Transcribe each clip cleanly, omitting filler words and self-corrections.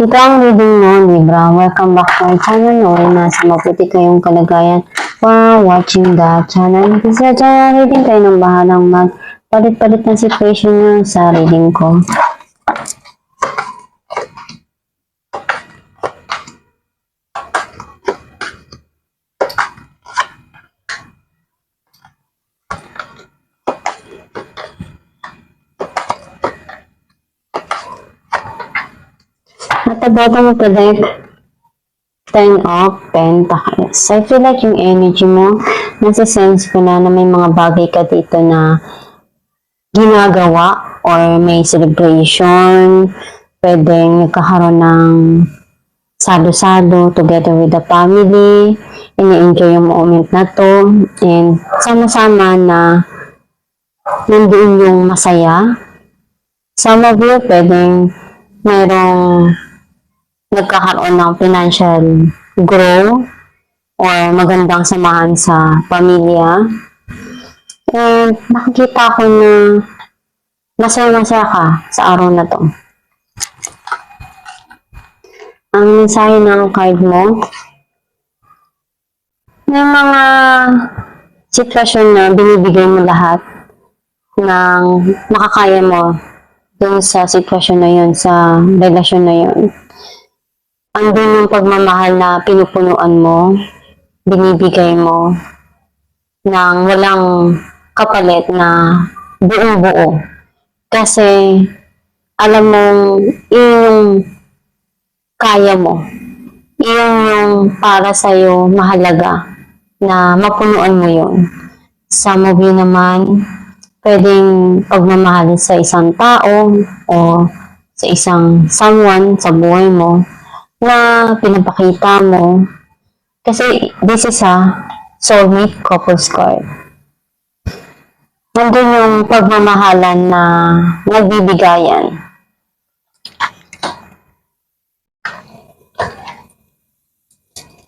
Ito ang reading mo, Libra. Welcome back to my channel. Nasa mabuti kayong kalagayan for watching the channel. Sa channel reading kayo ng bahalang magpalit-palit ng situation nyo sa reading ko. At the bottom of the deck, 10 of Pentacles. I feel like yung energy mo, nasa sense ko na may mga bagay ka dito na ginagawa or may celebration, pwedeng nagkakaroon ng salo-salo together with the family, ini-enjoy yung moment na to, and sama-sama na nandoon yung masaya. Some of you, pwedeng mayroong nagkakaroon ng financial grow or magandang samahan sa pamilya. And nakikita ko na masaya-masaya ka sa araw na to. Ang mensahe ng card mo, may mga sitwasyon na binibigay mo lahat ng makakaya mo dun sa sitwasyon na yun, sa relasyon na yun. Andun yung pagmamahal na pinupunuan mo, binibigay mo, ng walang kapalit na buong-buo. Kasi, alam mong, yung kaya mo, yung para sa'yo mahalaga, na mapunuan mo yun. Some of you naman, pwedeng pagmamahal sa isang tao, o sa isang someone sa buhay mo, na pinapakita mo. Kasi this is a soulmate couples card. Nandun yung pagmamahalan na nagbibigayan.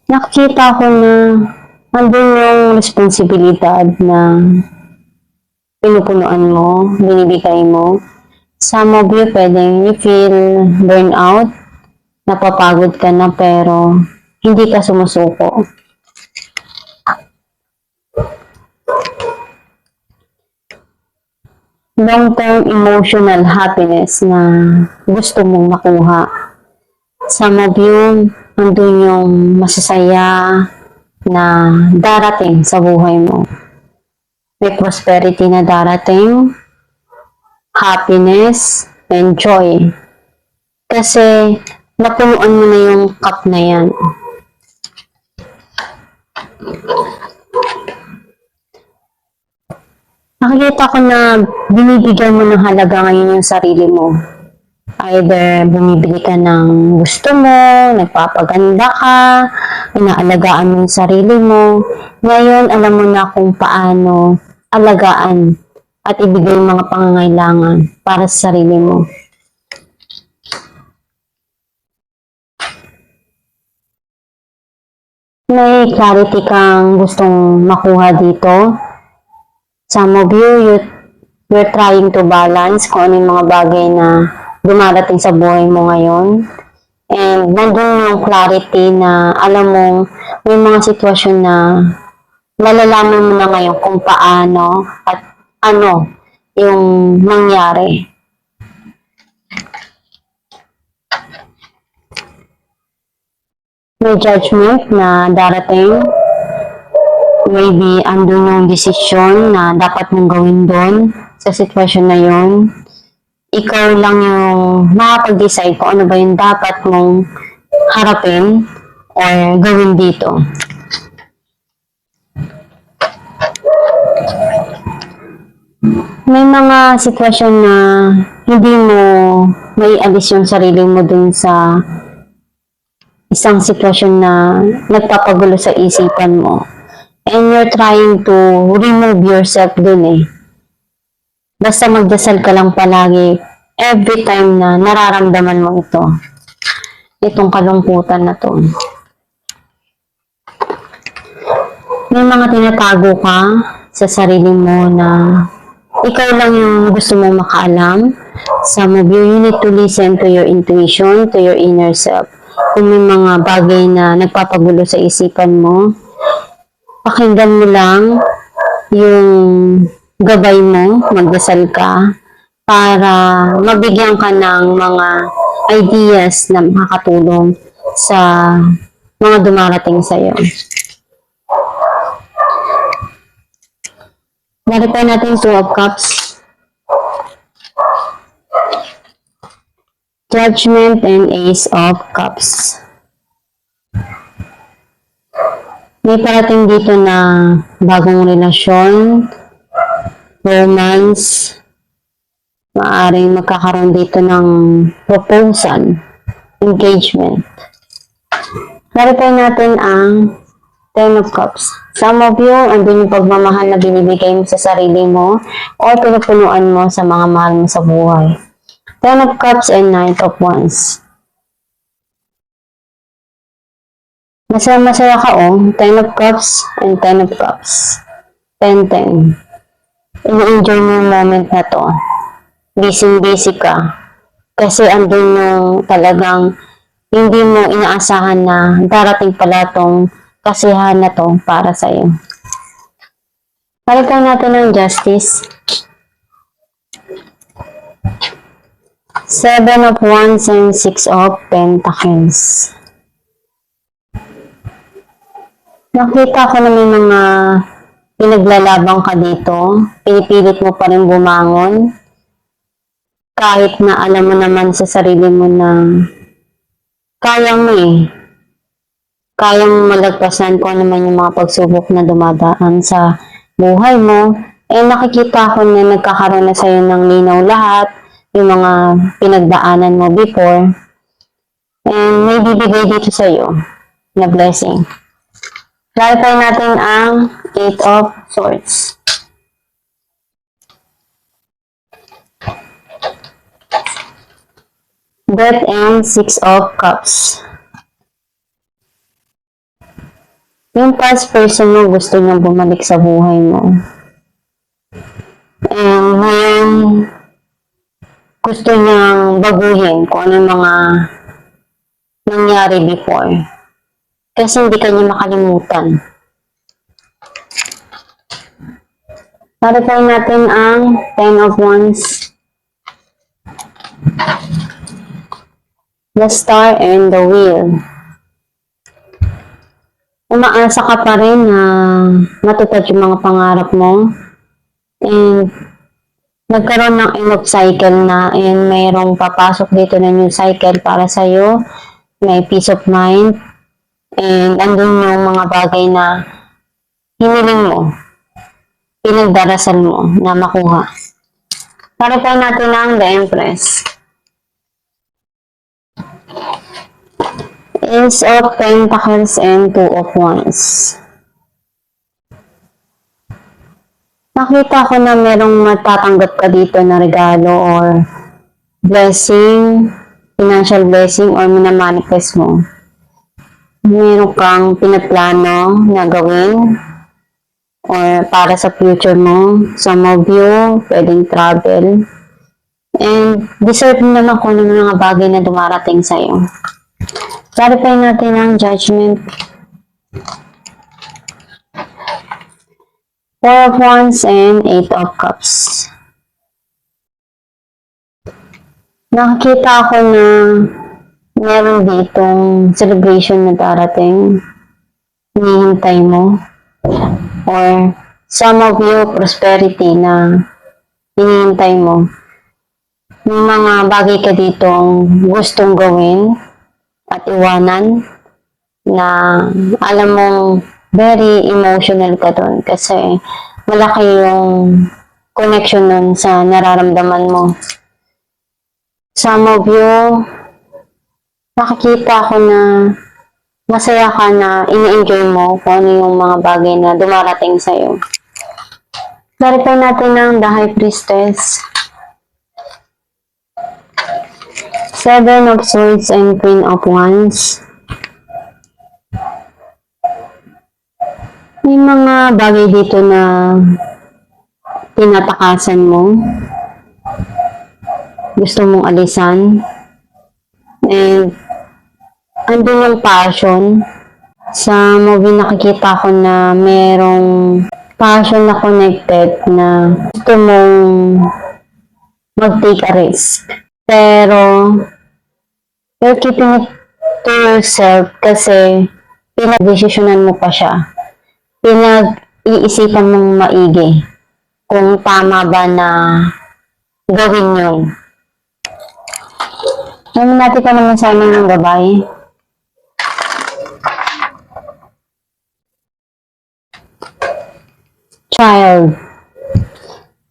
Nakikita ko na nandun yung responsibilidad na pinupunuan mo, binibigay mo. Some of you, pwedeng you feel burnout, napapagod ka na pero hindi ka sumusuko. Long-term emotional happiness na gusto mong makuha. Some of you, andun yung masasaya na darating sa buhay mo. May prosperity na darating, happiness, and joy. Kasi, napunuan mo na yung cup na yan. Nakikita ko na binibigyan mo ng halaga ngayon yung sarili mo. Either bumibili ka ng gusto mo, nagpapaganda ka, inaalagaan mo yung sarili mo. Ngayon, alam mo na kung paano alagaan at ibigay yung mga pangangailangan para sa sarili mo. May clarity kang gustong makuha dito. Some of you, you're trying to balance kung ano yung mga bagay na dumarating sa buhay mo ngayon. And nandun yung clarity na alam mong may mga sitwasyon na malalaman mo na ngayon kung paano at ano yung mangyari. May judgment na darating. Maybe andun yung desisyon na dapat mong gawin doon sa sitwasyon na yun. Ikaw lang yung makapag-decide kung ano ba yung dapat mong harapin or gawin dito. May mga sitwasyon na hindi mo maialis yung sarili mo dun sa isang sitwasyon na nagpapagulo sa isipan mo. And you're trying to remove yourself dun eh. Basta magdasal ka lang palagi every time na nararamdaman mo ito. Itong kalungkutan na to. May mga tinatago ka sa sarili mo na ikaw lang yung gusto mong makaalam. Some of you need to listen to your intuition, to your inner self. Kung may mga bagay na nagpapagulo sa isipan mo, pakinggan mo lang yung gabay mo, magdasal ka, para mabigyan ka ng mga ideas na makakatulong sa mga dumarating sa'yo. Narito natin 2 of Cups, Judgment, and Ace of Cups. May parating dito na bagong relasyon, romance, maaaring magkakaroon dito ng proposal, engagement. Narito natin ang 10 of Cups. Some of you, andun yung pagmamahal na binibigay mo sa sarili mo o pinupunuan mo sa mga mahal mo sa buhay. 10 of Cups and 9 of Wands. Masaya ka 10 of Cups and 10 of Cups. 10-10. Ini-enjoy mo yung moment na to. Busy ka. Kasi andun yung talagang hindi mo inaasahan na darating pala tong kasiyahan na to para sa'yo. Palitan natin ng Justice. 7 of Wands and 6 of Pentacles. Nakita ko na may mga pinaglalabang ka dito. Pinipilit mo pa rin bumangon. Kahit na alam mo naman sa sarili mo na kaya mo kayang malagpasan kung ano man yung mga pagsubok na dumadaan sa buhay mo, nakikita ko na nagkakaroon na sa'yo ng linaw lahat, yung mga pinagdaanan mo before, and may bibigay dito sa'yo na blessing. Clarify natin ang 8 of Swords. Death and 6 of Cups. Yung past person mo gusto niyang bumalik sa buhay mo. And ngayon, gusto niyang baguhin kung ano yung mga nangyari before. Kasi hindi ka niya makalimutan. Clarify natin ang 10 of Wands, the Star, and the Wheel. Umaasa ka pa rin na matupad yung mga pangarap mo. And nagkaroon ng end of cycle na, and mayroong papasok dito na new cycle para sa'yo. May peace of mind. And andun yung mga bagay na hiniling mo, pinagdarasal mo na makuha. Para tayo natin ang The Empress. Ace of Pentacles and 2 of Wands. Nakita ko na merong matatanggap ka dito na regalo or blessing, financial blessing, or minamanifest mo. Meron kang pinaplano na gawin or para sa future mo. Some of you, pwedeng travel. And deserve mo naman kung ano mga bagay na dumarating sa'yo. Clarify natin ang Judgment. 4 of Wands and 8 of Cups. Nakikita ko na meron ditong celebration na darating. Hinihintay mo. Or some of you, prosperity na hinihintay mo. May mga bagay ka ditong gustong gawin at iwanan na alam mong very emotional ka doon kasi malaki yung connection nun sa nararamdaman mo. Some of you, nakikita ko na masaya ka na ini-enjoy mo kung ano yung mga bagay na dumarating sa'yo. Clarify natin ang The High Priestess. 7 of Swords and Queen of Wands. May mga bagay dito na tinatakasan mo. gusto mong alisan. And andun yung passion. Sa movie nakikita ko na merong passion na connected na gusto mong mag-take a risk. Pero you're keeping it to yourself kasi pinag-desisyonan mo pa siya. Pinag-iisipan mong maigi kung tama ba na gawin yun. Natin ka naman sa amin ng gabay. Child.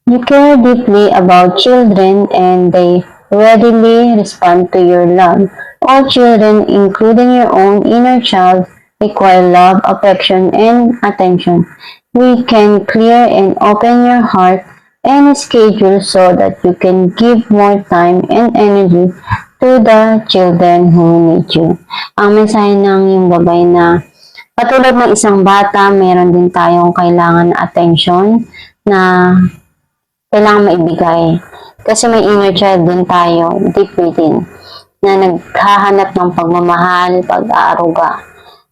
You care deeply about children and they readily respond to your love. All children, including your own inner child, require love, affection, and attention. We can clear and open your heart and schedule so that you can give more time and energy to the children who need you. Ang mensahe ng yung babay na katulad ng isang bata, meron din tayong kailangan na attention na kailangan maibigay. Kasi may inner child din tayo, deep within, na naghahanap ng pagmamahal, pag-aaruga.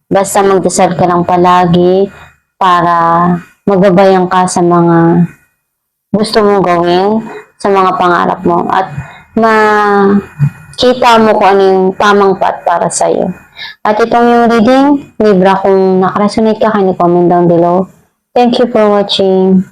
Basta magdasal ka lang palagi para magabayan ka sa mga gusto mong gawin, sa mga pangarap mo. At makita mo kung ano yung tamang path para sa'yo. At itong yung reading, Libra, kung nakaresonate ka, can you comment down below. Thank you for watching.